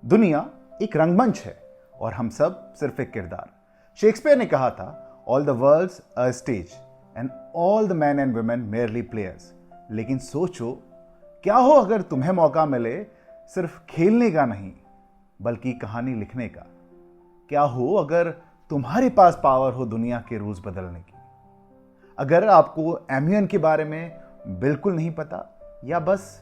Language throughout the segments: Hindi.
दुनिया एक रंगमंच है और हम सब सिर्फ एक किरदार। शेक्सपियर ने कहा था, all the world's a stage and all the man and women merely players. लेकिन सोचो, क्या हो अगर तुम्हें मौका मिले सिर्फ खेलने का नहीं बल्कि कहानी लिखने का? क्या हो अगर तुम्हारे पास पावर हो दुनिया के रूल्स बदलने की? अगर आपको एम्यून के बारे में बिल्कुल नहीं पता या बस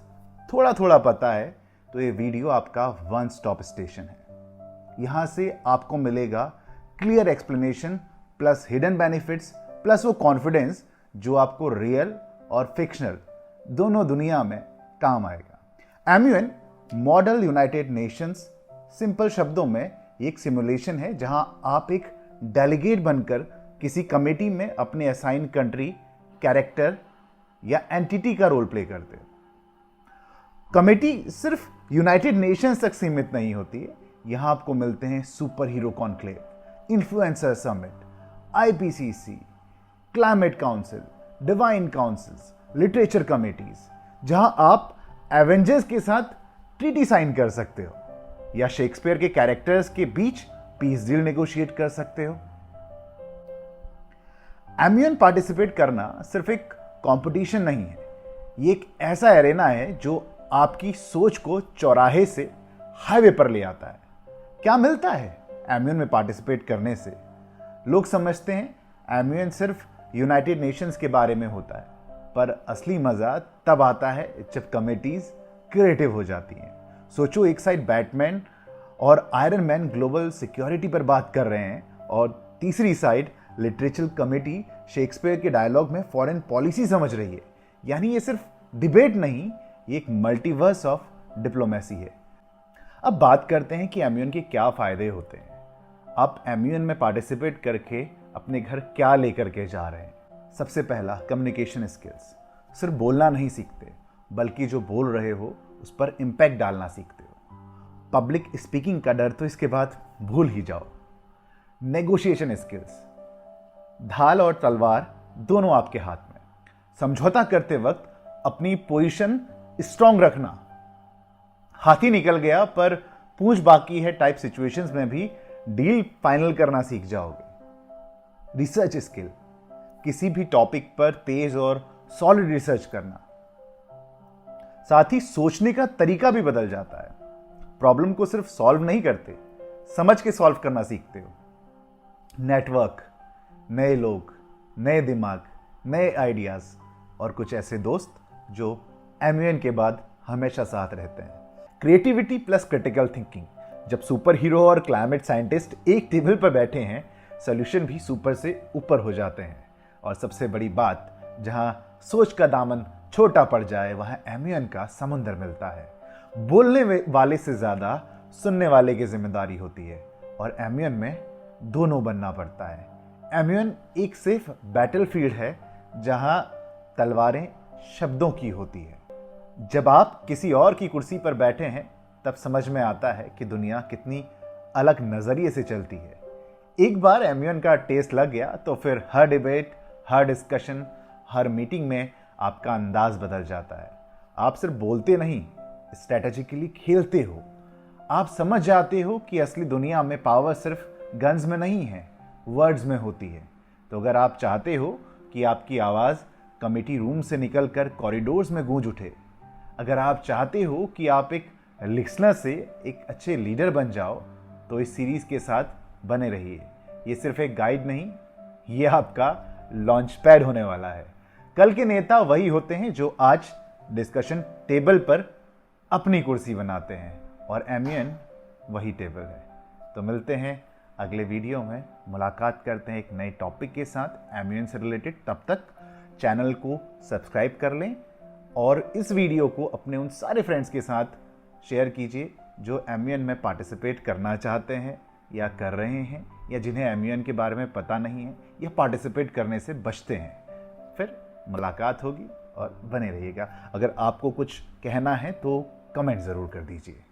थोड़ा थोड़ा पता है तो ये वीडियो आपका वन स्टॉप स्टेशन है। यहां से आपको मिलेगा clear explanation plus hidden benefits plus वो कॉन्फिडेंस जो आपको रियल और फिक्शनल दोनों दुनिया में काम आएगा। Immune model United Nations simple शब्दों में एक सिमुलेशन है जहां आप एक डेलीगेट बनकर किसी कमेटी में अपने असाइन कंट्री, कैरेक्टर या एंटिटी का रोल प्ले करते हो। कमेटी सिर्फ यूनाइटेड नेशंस तक सीमित नहीं होती है। यहां आपको मिलते हैं super hero conclave, influencer summit, IPCC, climate council, divine councils, literature committees, जहां आप एवेंजर्स के साथ ट्रीटी साइन कर सकते हो या शेक्सपियर के कैरेक्टर्स के बीच पीस डील नेगोशिएट कर सकते हो। एम्यून पार्टिसिपेट करना सिर्फ एक कंपटीशन नहीं है, ये एक ऐसा एरेना है जो आपकी सोच को चौराहे से हाईवे पर ले आता है। क्या मिलता है एम्यून में पार्टिसिपेट करने से? लोग समझते हैं एम्यून सिर्फ यूनाइटेड नेशंस के बारे में होता है, पर असली मजा तब आता है जब कमेटीज क्रिएटिव हो जाती हैं। सोचो, एक साइड बैटमैन और आयरन मैन ग्लोबल सिक्योरिटी पर बात कर रहे हैं और तीसरी साइड लिटरेचर कमेटी शेक्सपियर के डायलॉग में फॉरेन पॉलिसी समझ रही है। यानी ये सिर्फ डिबेट नहीं, ये एक मल्टीवर्स ऑफ डिप्लोमेसी है। अब बात करते हैं कि एम्यून के क्या फायदे होते हैं। आप एम्यून में पार्टिसिपेट करके अपने घर क्या लेकर के जा रहे हैं? सबसे पहला, कम्युनिकेशन स्किल्स। सिर्फ बोलना नहीं सीखते बल्कि जो बोल रहे हो उस पर इंपैक्ट डालना सीखते हो। पब्लिक स्पीकिंग का डर तो इसके बाद भूल ही जाओ। नेगोशिएशन स्किल्स, ढाल और तलवार दोनों आपके हाथ में। समझौता करते वक्त अपनी पोजीशन स्ट्रांग रखना। हाथी निकल गया पर पूंछ बाकी है टाइप सिचुएशंस में भी डील फाइनल करना सीख जाओगे। रिसर्च स्किल, किसी भी टॉपिक पर तेज और सॉलिड रिसर्च करना। साथ ही सोचने का तरीका भी बदल जाता है। प्रॉब्लम को सिर्फ सॉल्व नहीं करते, समझ के सॉल्व करना सीखते हो। नेटवर्क, नए लोग, नए दिमाग, नए आइडियाज और कुछ ऐसे दोस्त जो एम्यून के बाद हमेशा साथ रहते हैं। क्रिएटिविटी प्लस क्रिटिकल थिंकिंग, जब सुपर हीरो और क्लाइमेट साइंटिस्ट एक टेबल पर बैठे हैं, सॉल्यूशन भी सुपर से ऊपर हो जाते हैं। और सबसे बड़ी बात, जहां सोच का दामन छोटा पड़ जाए वहां एम्यून का समुंदर मिलता है। बोलने वाले से ज्यादा सुनने वाले की जिम्मेदारी होती है और एम्यून में दोनों बनना पड़ता है। एम्यून एक सिर्फ बैटलफील्ड है जहां तलवारें शब्दों की होती है। जब आप किसी और की कुर्सी पर बैठे हैं तब समझ में आता है कि दुनिया कितनी अलग नजरिए से चलती है। एक बार एम्यून का टेस्ट लग गया तो फिर हर डिबेट, हर डिस्कशन, हर मीटिंग में आपका अंदाज बदल जाता है। आप सिर्फ बोलते नहीं, स्ट्रेटेजिकली खेलते हो। आप समझ जाते हो कि असली दुनिया में पावर सिर्फ गन्स में नहीं है, वर्ड्स में होती है। तो अगर आप चाहते हो कि आपकी आवाज कमेटी रूम से निकलकर कॉरिडोर्स में गूंज उठे, अगर आप चाहते हो कि आप एक लिसनर से एक अच्छे लीडर बन जाओ, तो इस सीरीज के साथ बने रहिए। ये सिर्फ एक गाइड नहीं, ये आपका लॉन्च पैड होने वाला है। कल के नेता वही होते हैं जो आज डिस्कशन टेबल पर अपनी कुर्सी बनाते हैं और एम्यून वही टेबल है। तो मिलते हैं अगले वीडियो में, मुलाकात करते हैं एक नए टॉपिक के साथ एम्यून से रिलेटेड। तब तक चैनल को सब्सक्राइब कर लें और इस वीडियो को अपने उन सारे फ्रेंड्स के साथ शेयर कीजिए जो एम्यून में पार्टिसिपेट करना चाहते हैं या कर रहे हैं, या जिन्हें एम्यून के बारे में पता नहीं है या पार्टिसिपेट करने से बचते हैं। फिर मुलाकात होगी और बने रहिएगा। अगर आपको कुछ कहना है तो कमेंट ज़रूर कर दीजिए।